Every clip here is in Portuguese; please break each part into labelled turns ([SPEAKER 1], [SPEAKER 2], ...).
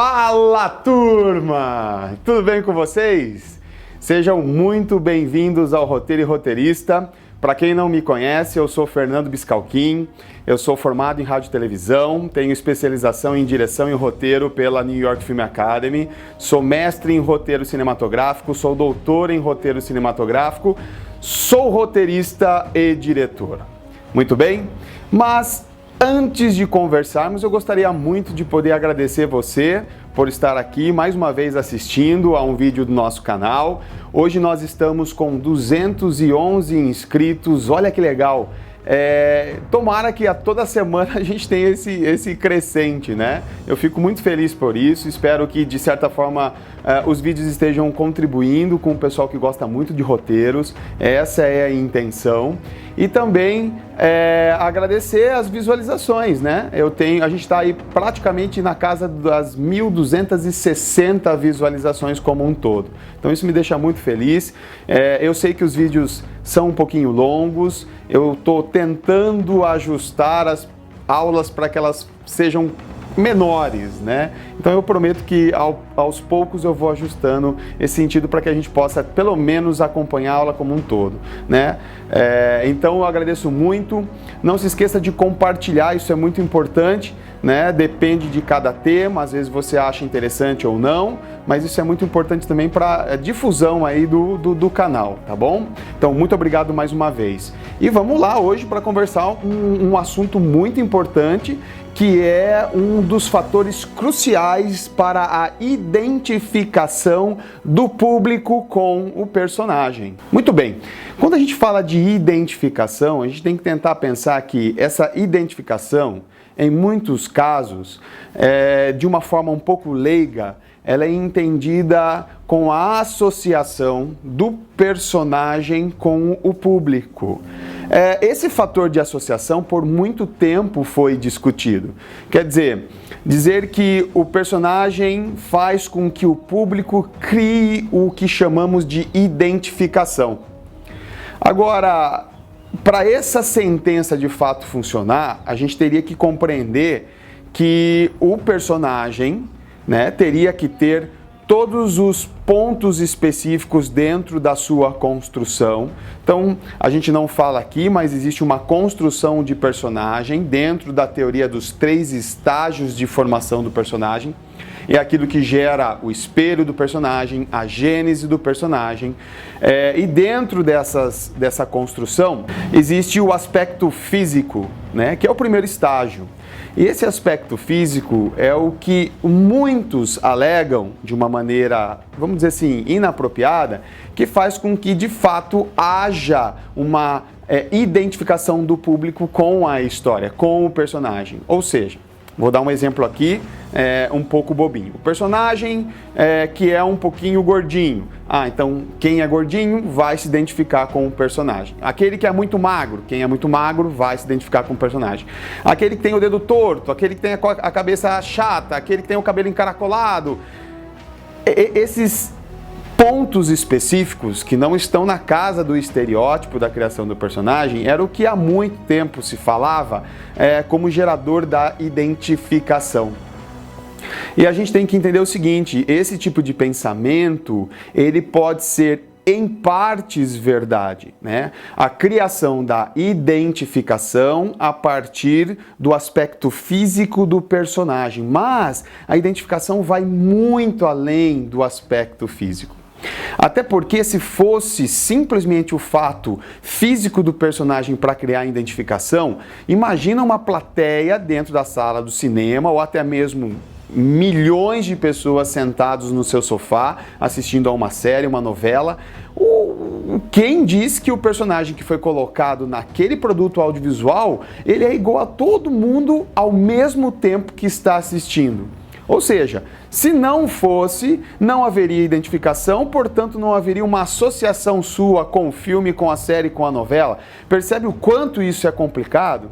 [SPEAKER 1] Fala, turma! Tudo bem com vocês? Sejam muito bem-vindos ao Roteiro e Roteirista. Para quem não me conhece, eu sou Fernando Biscalquim, eu sou formado em rádio e televisão, tenho especialização em direção e roteiro pela New York Film Academy, sou mestre em roteiro cinematográfico, sou doutor em roteiro cinematográfico, sou roteirista e diretor. Muito bem? Mas antes de conversarmos, eu gostaria muito de poder agradecer você por estar aqui mais uma vez assistindo a um vídeo do nosso canal. Hoje nós estamos com 211 inscritos, olha que legal! Tomara que a toda semana a gente tenha esse crescente, né? Eu fico muito feliz por isso, espero que de certa forma os vídeos estejam contribuindo com o pessoal que gosta muito de roteiros, essa é a intenção. E também agradecer as visualizações, né? A gente está aí praticamente na casa das 1.260 visualizações como um todo. Então isso me deixa muito feliz. Eu sei que os vídeos são um pouquinho longos, eu estou tentando ajustar as aulas para que elas sejam menores, né? Então eu prometo que aos poucos eu vou ajustando esse sentido para que a gente possa pelo menos acompanhar a aula como um todo, né? Então eu agradeço muito, não se esqueça de compartilhar, isso é muito importante, né? Depende de cada tema, às vezes você acha interessante ou não, mas isso é muito importante também para difusão aí do canal, tá bom? Então muito obrigado mais uma vez. E vamos lá hoje para conversar um assunto muito importante, que é um dos fatores cruciais para a identificação do público com o personagem. Muito bem, quando a gente fala de identificação, a gente tem que tentar pensar que essa identificação, em muitos casos, de uma forma um pouco leiga, ela é entendida com a associação do personagem com o público. Esse fator de associação por muito tempo foi discutido. Quer dizer que o personagem faz com que o público crie o que chamamos de identificação. Agora, para essa sentença de fato funcionar, a gente teria que compreender que o personagem, né, teria que ter todos os pontos específicos dentro da sua construção. Então, a gente não fala aqui, mas existe uma construção de personagem dentro da teoria dos 3 estágios de formação do personagem. É aquilo que gera o espelho do personagem, a gênese do personagem. E dentro dessa construção, existe o aspecto físico, né, que é o primeiro estágio. E esse aspecto físico é o que muitos alegam de uma maneira, vamos dizer assim, inapropriada, que faz com que de fato haja uma identificação do público com a história, com o personagem. Ou seja, vou dar um exemplo aqui, um pouco bobinho. O personagem que é um pouquinho gordinho. Então quem é gordinho vai se identificar com o personagem. Aquele que é muito magro, quem é muito magro vai se identificar com o personagem. Aquele que tem o dedo torto, aquele que tem a cabeça chata, aquele que tem o cabelo encaracolado. Esses pontos específicos que não estão na casa do estereótipo da criação do personagem era o que há muito tempo se falava como gerador da identificação. E a gente tem que entender o seguinte, esse tipo de pensamento, ele pode ser em partes verdade, né? A criação da identificação a partir do aspecto físico do personagem, mas a identificação vai muito além do aspecto físico. Até porque se fosse simplesmente o fato físico do personagem para criar a identificação, imagina uma plateia dentro da sala do cinema ou até mesmo milhões de pessoas sentados no seu sofá assistindo a uma série, uma novela. Quem diz que o personagem que foi colocado naquele produto audiovisual, ele é igual a todo mundo ao mesmo tempo que está assistindo? Ou seja, se não fosse, não haveria identificação, portanto não haveria uma associação sua com o filme, com a série, com a novela. Percebe o quanto isso é complicado?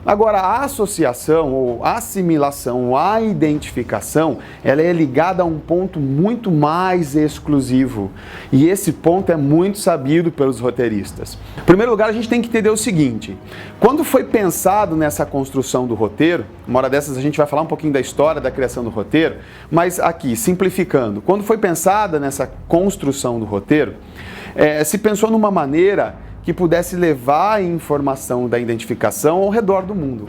[SPEAKER 1] Agora, a associação ou assimilação, a identificação, ela é ligada a um ponto muito mais exclusivo. E esse ponto é muito sabido pelos roteiristas. Em primeiro lugar, a gente tem que entender o seguinte: quando foi pensado nessa construção do roteiro, uma hora dessas a gente vai falar um pouquinho da história da criação do roteiro, mas Mas aqui, simplificando, quando foi pensada nessa construção do roteiro, se pensou numa maneira que pudesse levar a informação da identificação ao redor do mundo.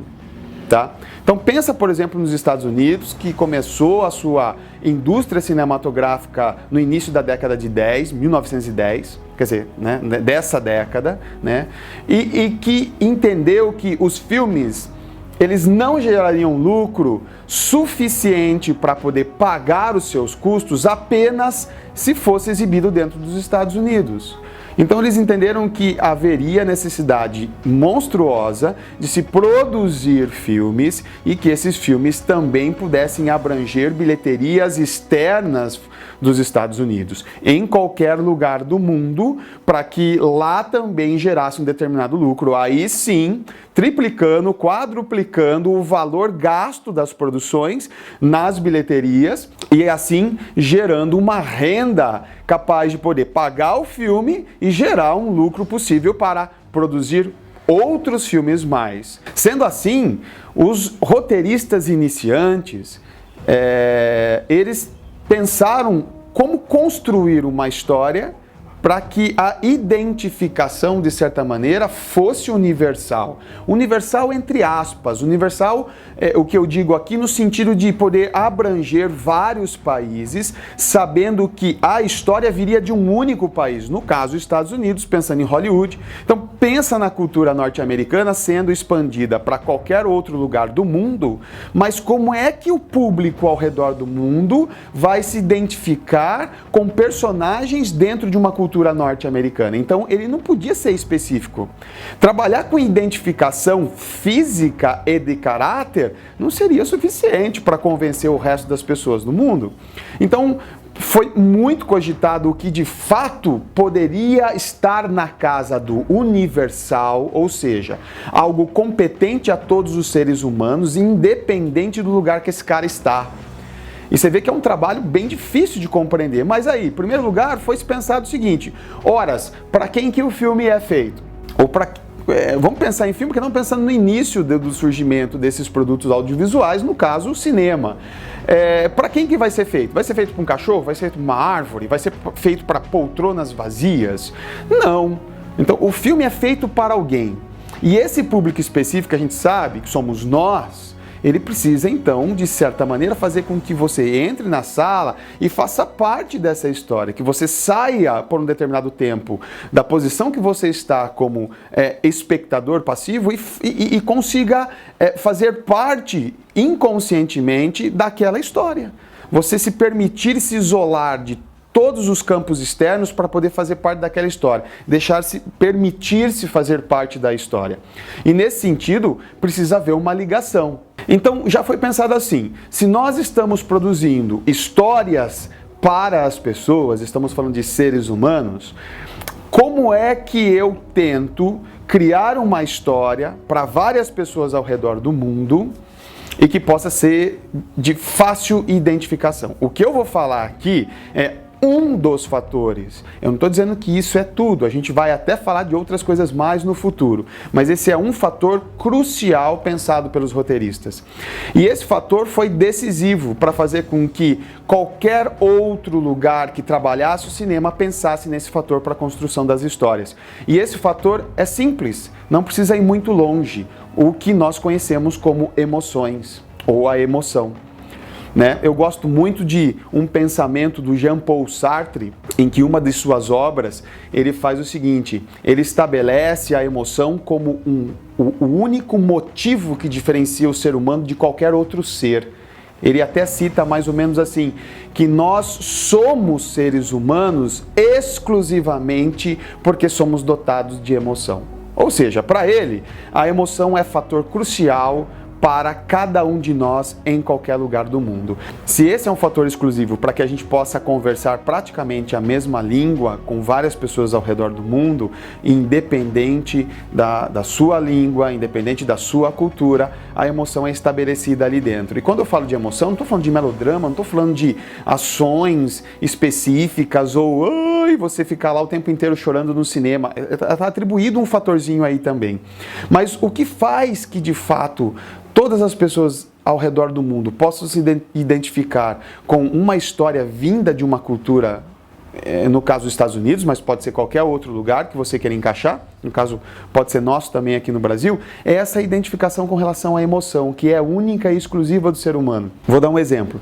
[SPEAKER 1] Tá? Então pensa, por exemplo, nos Estados Unidos, que começou a sua indústria cinematográfica no início da década de 1910, quer dizer, né, dessa década, né, e que entendeu que os filmes eles não gerariam lucro suficiente para poder pagar os seus custos apenas se fosse exibido dentro dos Estados Unidos. Então eles entenderam que haveria necessidade monstruosa de se produzir filmes e que esses filmes também pudessem abranger bilheterias externas dos Estados Unidos, em qualquer lugar do mundo, para que lá também gerasse um determinado lucro. Aí sim, triplicando, quadruplicando o valor gasto das produções nas bilheterias e assim gerando uma renda capaz de poder pagar o filme e gerar um lucro possível para produzir outros filmes mais. Sendo assim, os roteiristas iniciantes, eles pensaram como construir uma história para que a identificação, de certa maneira, fosse universal. Universal entre aspas, universal o que eu digo aqui no sentido de poder abranger vários países, sabendo que a história viria de um único país, no caso, os Estados Unidos, pensando em Hollywood. Então, pensa na cultura norte-americana sendo expandida para qualquer outro lugar do mundo, mas como é que o público ao redor do mundo vai se identificar com personagens dentro de uma cultura norte-americana? Então, ele não podia ser específico. Trabalhar com identificação física e de caráter não seria suficiente para convencer o resto das pessoas no mundo. Então, foi muito cogitado o que de fato poderia estar na casa do universal, ou seja, algo competente a todos os seres humanos, independente do lugar que esse cara está. E você vê que é um trabalho bem difícil de compreender. Mas aí, em primeiro lugar, foi se pensado o seguinte: horas, para quem que o filme é feito? Ou para vamos pensar em filme, porque não pensando no início do surgimento desses produtos audiovisuais, no caso, o cinema. Para quem que vai ser feito? Vai ser feito para um cachorro? Vai ser feito para uma árvore? Vai ser feito para poltronas vazias? Não. Então, o filme é feito para alguém. E esse público específico, a gente sabe que somos nós, ele precisa, então, de certa maneira, fazer com que você entre na sala e faça parte dessa história, que você saia por um determinado tempo da posição que você está como espectador passivo e consiga fazer parte inconscientemente daquela história. Você se permitir se isolar de todos os campos externos para poder fazer parte daquela história, permitir-se fazer parte da história. E nesse sentido, precisa haver uma ligação. Então, já foi pensado assim: se nós estamos produzindo histórias para as pessoas, estamos falando de seres humanos, como é que eu tento criar uma história para várias pessoas ao redor do mundo e que possa ser de fácil identificação? O que eu vou falar aqui é um dos fatores. Eu não estou dizendo que isso é tudo, a gente vai até falar de outras coisas mais no futuro, mas esse é um fator crucial pensado pelos roteiristas. E esse fator foi decisivo para fazer com que qualquer outro lugar que trabalhasse o cinema pensasse nesse fator para a construção das histórias. E esse fator é simples, não precisa ir muito longe, o que nós conhecemos como emoções, ou a emoção. Eu gosto muito de um pensamento do Jean-Paul Sartre, em que uma de suas obras ele faz o seguinte: ele estabelece a emoção como o único motivo que diferencia o ser humano de qualquer outro ser. Ele até cita mais ou menos assim, que nós somos seres humanos exclusivamente porque somos dotados de emoção. Ou seja, para ele, a emoção é fator crucial para cada um de nós em qualquer lugar do mundo. Se esse é um fator exclusivo para que a gente possa conversar praticamente a mesma língua com várias pessoas ao redor do mundo, independente da sua língua, independente da sua cultura, a emoção é estabelecida ali dentro. E quando eu falo de emoção, não estou falando de melodrama, não estou falando de ações específicas ou você ficar lá o tempo inteiro chorando no cinema. Está atribuído um fatorzinho aí também. Mas o que faz que de fato todas as pessoas ao redor do mundo possam se identificar com uma história vinda de uma cultura, no caso dos Estados Unidos, mas pode ser qualquer outro lugar que você queira encaixar, no caso pode ser nosso também aqui no Brasil, é essa identificação com relação à emoção, que é única e exclusiva do ser humano. Vou dar um exemplo.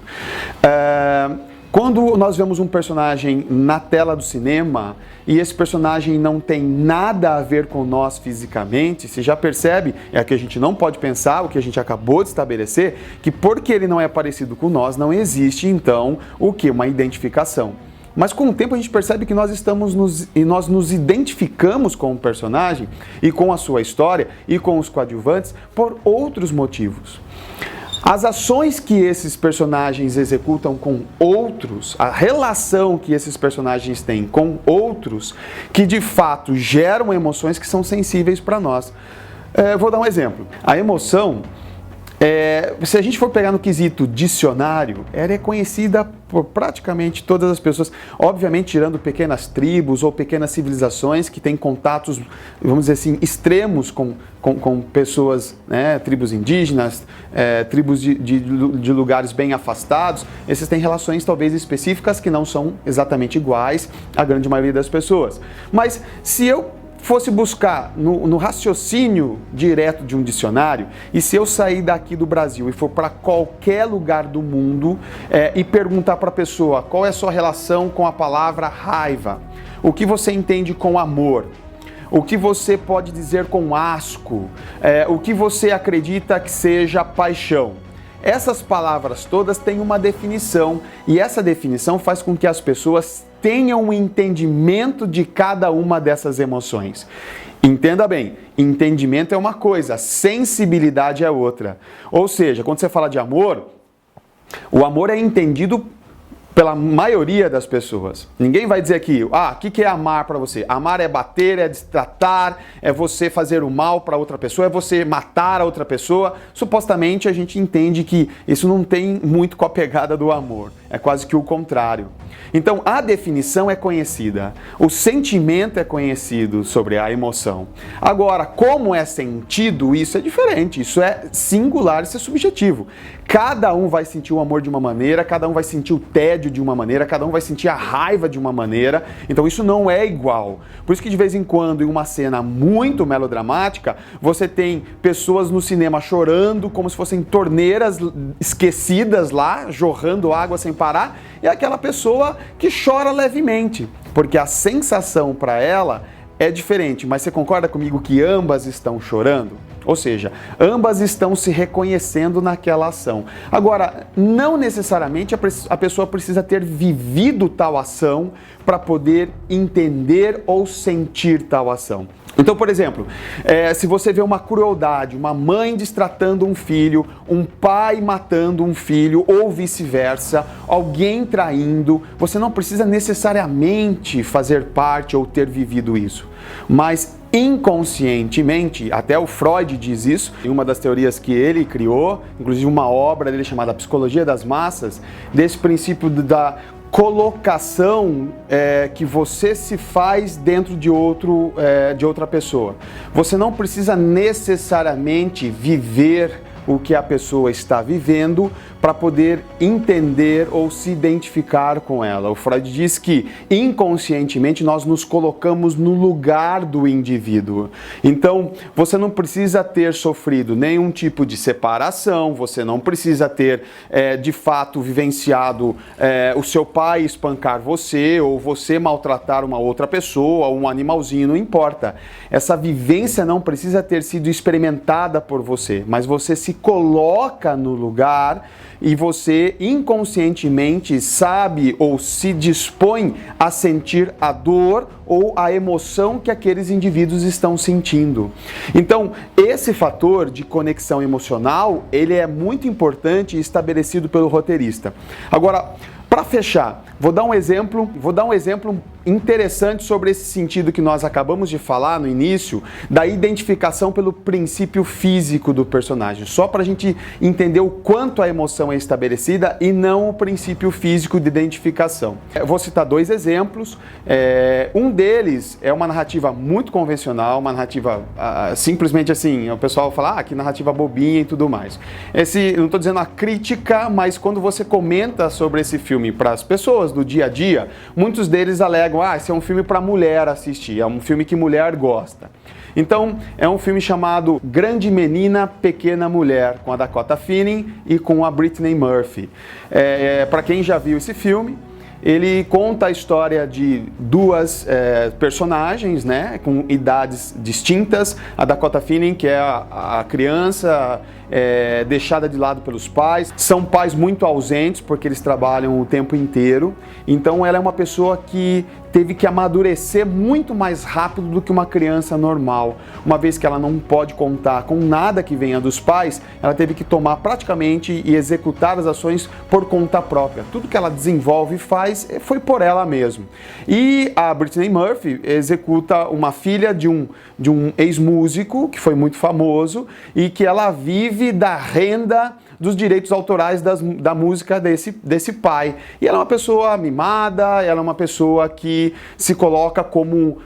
[SPEAKER 1] Quando nós vemos um personagem na tela do cinema e esse personagem não tem nada a ver com nós fisicamente, você já percebe, é que a gente não pode pensar, o que a gente acabou de estabelecer, que porque ele não é parecido com nós, não existe então o que? Uma identificação. Mas com o tempo a gente percebe que nós nos identificamos com o personagem e com a sua história e com os coadjuvantes por outros motivos. As ações que esses personagens executam com outros, a relação que esses personagens têm com outros, que de fato geram emoções que são sensíveis para nós. Vou dar um exemplo. A emoção, se a gente for pegar no quesito dicionário, ela é conhecida por praticamente todas as pessoas, obviamente tirando pequenas tribos ou pequenas civilizações que têm contatos, vamos dizer assim, extremos com pessoas, né, tribos indígenas, tribos de lugares bem afastados. Esses têm relações talvez específicas que não são exatamente iguais à grande maioria das pessoas. Mas se eu fosse buscar no raciocínio direto de um dicionário, e se eu sair daqui do Brasil e for para qualquer lugar do mundo e perguntar para a pessoa qual é a sua relação com a palavra raiva, o que você entende com amor, o que você pode dizer com asco, o que você acredita que seja paixão. Essas palavras todas têm uma definição e essa definição faz com que as pessoas tenham um entendimento de cada uma dessas emoções. Entenda bem, entendimento é uma coisa, sensibilidade é outra. Ou seja, quando você fala de amor, o amor é entendido pela maioria das pessoas. Ninguém vai dizer aqui, o que é amar para você? Amar é bater, é destratar, é você fazer o mal para outra pessoa, é você matar a outra pessoa. Supostamente a gente entende que isso não tem muito com a pegada do amor, é quase que o contrário. Então a definição é conhecida, o sentimento é conhecido sobre a emoção. Agora, como é sentido, isso é diferente, isso é singular, isso é subjetivo. Cada um vai sentir o amor de uma maneira, cada um vai sentir o tédio de uma maneira, cada um vai sentir a raiva de uma maneira, então isso não é igual. Por isso que de vez em quando, em uma cena muito melodramática, você tem pessoas no cinema chorando como se fossem torneiras esquecidas lá, jorrando água sem parar, e aquela pessoa que chora levemente, porque a sensação para ela é diferente, mas você concorda comigo que ambas estão chorando? Ou seja, ambas estão se reconhecendo naquela ação. Agora, não necessariamente a pessoa precisa ter vivido tal ação para poder entender ou sentir tal ação. Então, por exemplo, se você vê uma crueldade, uma mãe destratando um filho, um pai matando um filho ou vice-versa, alguém traindo, você não precisa necessariamente fazer parte ou ter vivido isso. Mas inconscientemente, até o Freud diz isso, em uma das teorias que ele criou, inclusive uma obra dele chamada Psicologia das Massas, desse princípio da colocação que você se faz dentro de outra pessoa. Você não precisa necessariamente viver o que a pessoa está vivendo para poder entender ou se identificar com ela. O Freud diz que inconscientemente nós nos colocamos no lugar do indivíduo. Então, você não precisa ter sofrido nenhum tipo de separação, você não precisa ter de fato vivenciado o seu pai espancar você ou você maltratar uma outra pessoa, um animalzinho, não importa. Essa vivência não precisa ter sido experimentada por você, mas você se coloca no lugar e você inconscientemente sabe ou se dispõe a sentir a dor ou a emoção que aqueles indivíduos estão sentindo. Então, esse fator de conexão emocional, ele é muito importante e estabelecido pelo roteirista. Agora, Para fechar, vou dar um exemplo interessante sobre esse sentido que nós acabamos de falar no início, da identificação pelo princípio físico do personagem, só para a gente entender o quanto a emoção é estabelecida e não o princípio físico de identificação. Eu vou citar dois exemplos. Um deles é uma narrativa muito convencional, uma narrativa simplesmente assim, o pessoal fala, que narrativa bobinha e tudo mais. Não estou dizendo a crítica, mas quando você comenta sobre esse filme para as pessoas do dia a dia, muitos deles alegam, esse é um filme para mulher assistir, é um filme que mulher gosta. Então, é um filme chamado Grande Menina, Pequena Mulher, com a Dakota Fanning e com a Brittany Murphy. Para quem já viu esse filme, ele conta a história de duas personagens, né, com idades distintas. A Dakota Fanning, que é a criança deixada de lado pelos pais. São pais muito ausentes, porque eles trabalham o tempo inteiro. Então ela é uma pessoa que teve que amadurecer muito mais rápido do que uma criança normal. Uma vez que ela não pode contar com nada que venha dos pais, ela teve que tomar praticamente e executar as ações por conta própria. Tudo que ela desenvolve e faz foi por ela mesma. E a Brittany Murphy executa uma filha de um ex-músico que foi muito famoso e que ela vive da renda dos direitos autorais da música desse pai. E ela é uma pessoa mimada, ela é uma pessoa que se coloca como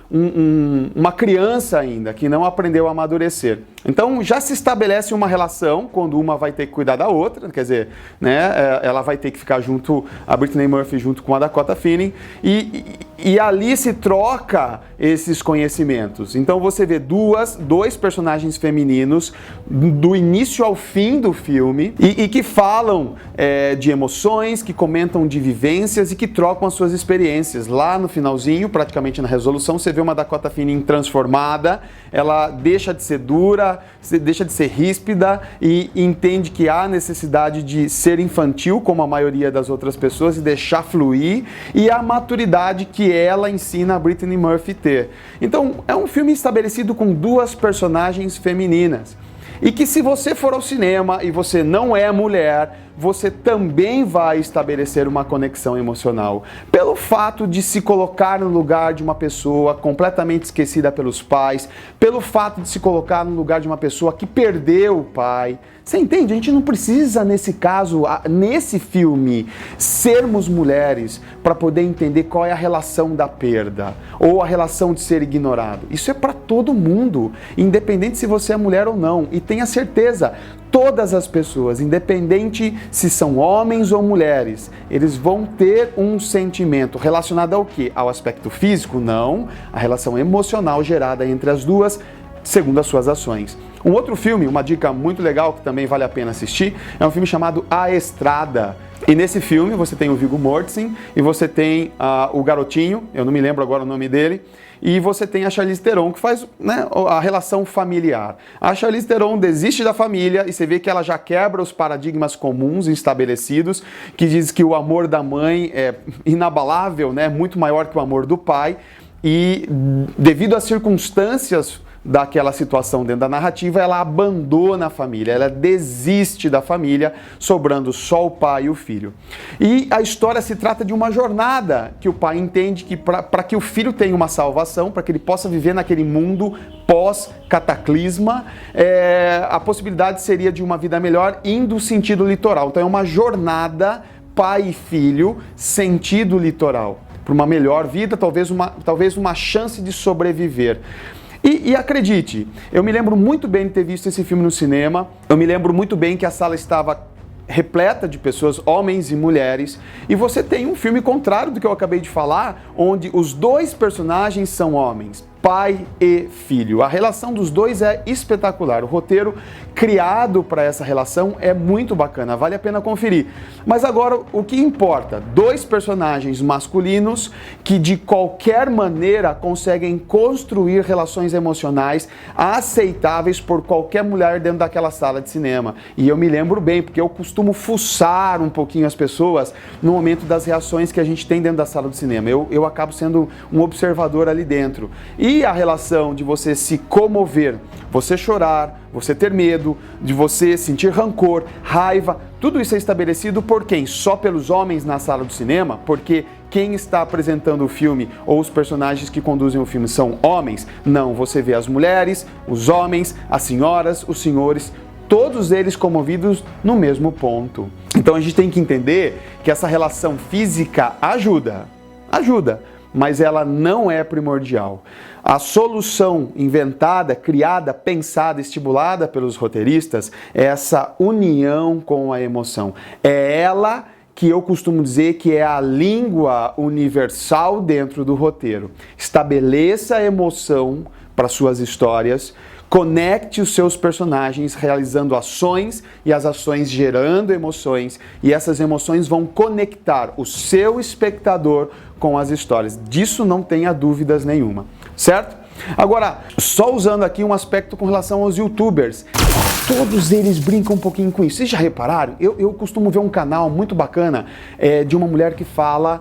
[SPEAKER 1] uma criança ainda, que não aprendeu a amadurecer. Então já se estabelece uma relação quando uma vai ter que cuidar da outra, quer dizer, né, ela vai ter que ficar junto, a Brittany Murphy junto com a Dakota Fanning, e ali se troca esses conhecimentos. Então você vê dois personagens femininos do início ao fim do filme e que falam de emoções, que comentam de vivências e que trocam as suas experiências. Lá no finalzinho, praticamente na resolução, você vê uma Dakota Fanning transformada, ela deixa de ser dura, deixa de ser ríspida e entende que há necessidade de ser infantil, como a maioria das outras pessoas, e deixar fluir, e a maturidade que ela ensina a Brittany Murphy ter. Então, é um filme estabelecido com duas personagens femininas. E que se você for ao cinema e você não é mulher, você também vai estabelecer uma conexão emocional. Pelo fato de se colocar no lugar de uma pessoa completamente esquecida pelos pais, pelo fato de se colocar no lugar de uma pessoa que perdeu o pai. Você entende? A gente não precisa, nesse caso, nesse filme, sermos mulheres para poder entender qual é a relação da perda ou a relação de ser ignorado. Isso é para todo mundo, independente se você é mulher ou não. E tenha certeza, todas as pessoas, independente se são homens ou mulheres, eles vão ter um sentimento relacionado ao quê? Ao aspecto físico? Não. A relação emocional gerada entre as duas, segundo as suas ações. Um outro filme, uma dica muito legal que também vale a pena assistir, é um filme chamado A Estrada. E nesse filme você tem o Viggo Mortensen e você tem o garotinho, eu não me lembro agora o nome dele, e você tem a Charlize Theron, que faz, né, a relação familiar. A Charlize Theron desiste da família e você vê que ela já quebra os paradigmas comuns estabelecidos, que diz que o amor da mãe é inabalável, né, muito maior que o amor do pai, e devido às circunstâncias daquela situação dentro da narrativa, ela abandona a família, ela desiste da família, sobrando só o pai e o filho. E a história se trata de uma jornada que o pai entende que para que o filho tenha uma salvação, para que ele possa viver naquele mundo pós-cataclisma, a possibilidade seria de uma vida melhor indo sentido litoral. Então é uma jornada pai e filho sentido litoral, para uma melhor vida, talvez uma chance de sobreviver. E acredite, eu me lembro muito bem de ter visto esse filme no cinema, eu me lembro muito bem que a sala estava repleta de pessoas, homens e mulheres, e você tem um filme contrário do que eu acabei de falar, onde os dois personagens são homens, pai e filho. A relação dos dois é espetacular, o roteiro criado para essa relação é muito bacana, vale a pena conferir. Mas agora, o que importa? Dois personagens masculinos que de qualquer maneira conseguem construir relações emocionais aceitáveis por qualquer mulher dentro daquela sala de cinema. E eu me lembro bem, porque eu costumo fuçar um pouquinho as pessoas no momento das reações que a gente tem dentro da sala do cinema. Eu acabo sendo um observador ali dentro. E Se a relação de você se comover, você chorar, você ter medo, de você sentir rancor, raiva, tudo isso é estabelecido por quem? Só pelos homens na sala do cinema? Porque quem está apresentando o filme ou os personagens que conduzem o filme são homens? Não, você vê as mulheres, os homens, as senhoras, os senhores, todos eles comovidos no mesmo ponto. Então a gente tem que entender que essa relação física ajuda, mas ela não é primordial. A solução inventada, criada, pensada, estimulada pelos roteiristas é essa união com a emoção. É ela que eu costumo dizer que é a língua universal dentro do roteiro. Estabeleça a emoção para suas histórias, conecte os seus personagens realizando ações e as ações gerando emoções, e essas emoções vão conectar o seu espectador com as histórias. Disso não tenha dúvidas nenhuma, certo? Agora, só usando aqui um aspecto com relação aos YouTubers. Todos eles brincam um pouquinho com isso. Vocês já repararam? Eu costumo ver um canal muito bacana de uma mulher que fala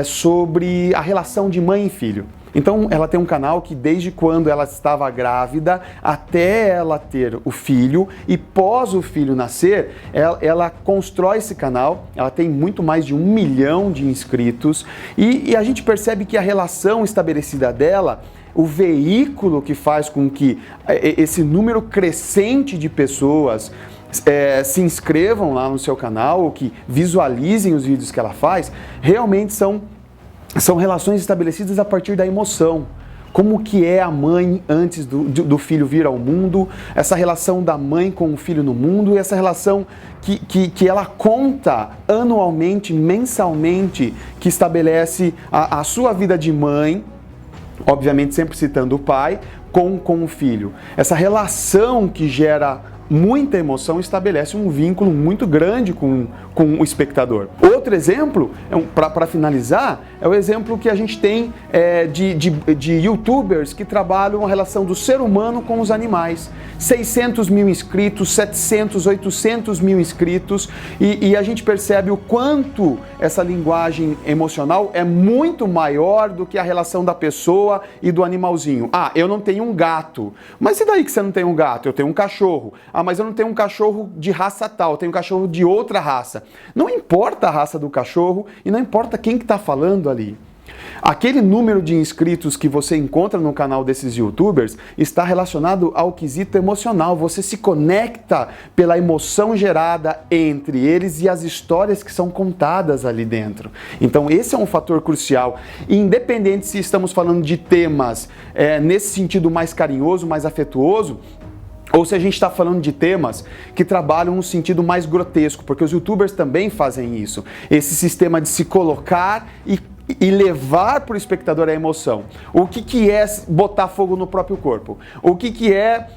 [SPEAKER 1] sobre a relação de mãe e filho. Então, ela tem um canal que desde quando ela estava grávida até ela ter o filho e pós o filho nascer, ela constrói esse canal, ela tem muito mais de 1 milhão de inscritos e a gente percebe que a relação estabelecida dela, o veículo que faz com que esse número crescente de pessoas se inscrevam lá no seu canal ou que visualizem os vídeos que ela faz, realmente são relações estabelecidas a partir da emoção. Como que é a mãe antes do filho vir ao mundo, essa relação da mãe com o filho no mundo e essa relação que ela conta anualmente, mensalmente, que estabelece a sua vida de mãe, obviamente sempre citando o pai, com o filho. Essa relação que gera muita emoção estabelece um vínculo muito grande com o espectador. Outro exemplo, para finalizar, é o exemplo que a gente tem de youtubers que trabalham a relação do ser humano com os animais. 600 mil inscritos, 700, 800 mil inscritos e a gente percebe o quanto essa linguagem emocional é muito maior do que a relação da pessoa e do animalzinho. Ah, eu não tenho um gato. Mas e daí que você não tem um gato? Eu tenho um cachorro. Ah, mas eu não tenho um cachorro de raça tal, eu tenho um cachorro de outra raça. Não importa a raça do cachorro e não importa quem que está falando ali. Aquele número de inscritos que você encontra no canal desses youtubers está relacionado ao quesito emocional. Você se conecta pela emoção gerada entre eles e as histórias que são contadas ali dentro. Então esse é um fator crucial. Independente se estamos falando de temas nesse sentido mais carinhoso, mais afetuoso, ou se a gente está falando de temas que trabalham um sentido mais grotesco, porque os youtubers também fazem isso. Esse sistema de se colocar e levar para o espectador a emoção. O que é botar fogo no próprio corpo? O que é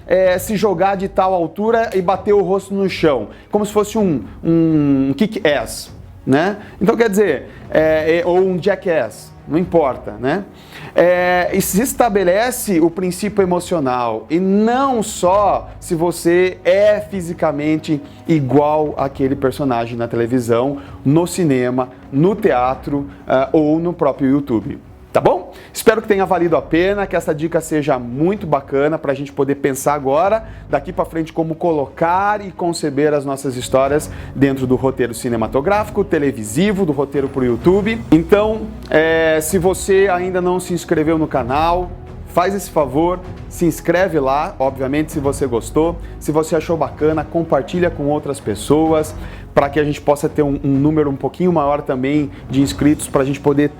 [SPEAKER 1] se jogar de tal altura e bater o rosto no chão? Como se fosse um kick-ass, né? Então quer dizer, ou um jackass, não importa, né? E se estabelece o princípio emocional e não só se você é fisicamente igual àquele personagem na televisão, no cinema, no teatro ou no próprio YouTube. Tá bom? Espero que tenha valido a pena, que essa dica seja muito bacana para a gente poder pensar agora, daqui para frente, como colocar e conceber as nossas histórias dentro do roteiro cinematográfico, televisivo, do roteiro para o YouTube. Então, se você ainda não se inscreveu no canal, faz esse favor, se inscreve lá, obviamente, se você gostou. Se você achou bacana, compartilha com outras pessoas, para que a gente possa ter um número um pouquinho maior também de inscritos, para a gente poder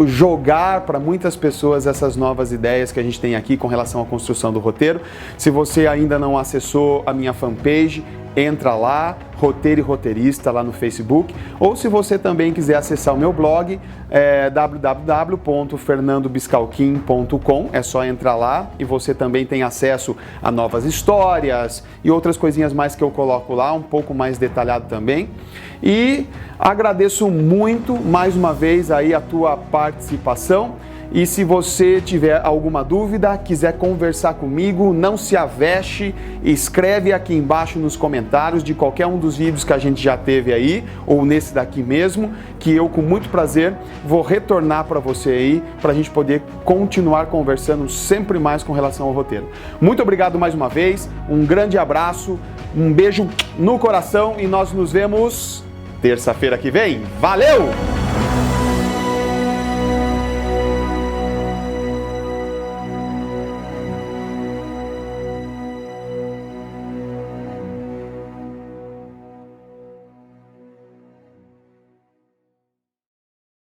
[SPEAKER 1] jogar para muitas pessoas essas novas ideias que a gente tem aqui com relação à construção do roteiro. Se você ainda não acessou a minha fanpage, entra lá, Roteiro e Roteirista, lá no Facebook, ou se você também quiser acessar o meu blog, www.fernandobiscalquim.com, é só entrar lá e você também tem acesso a novas histórias e outras coisinhas mais que eu coloco lá, um pouco mais detalhado também. E agradeço muito, mais uma vez, aí a tua participação E se você tiver alguma dúvida, quiser conversar comigo, não se aveste, escreve aqui embaixo nos comentários de qualquer um dos vídeos que a gente já teve aí, ou nesse daqui mesmo, que eu com muito prazer vou retornar para você aí, para a gente poder continuar conversando sempre mais com relação ao roteiro. Muito obrigado mais uma vez, um grande abraço, um beijo no coração e nós nos vemos terça-feira que vem. Valeu!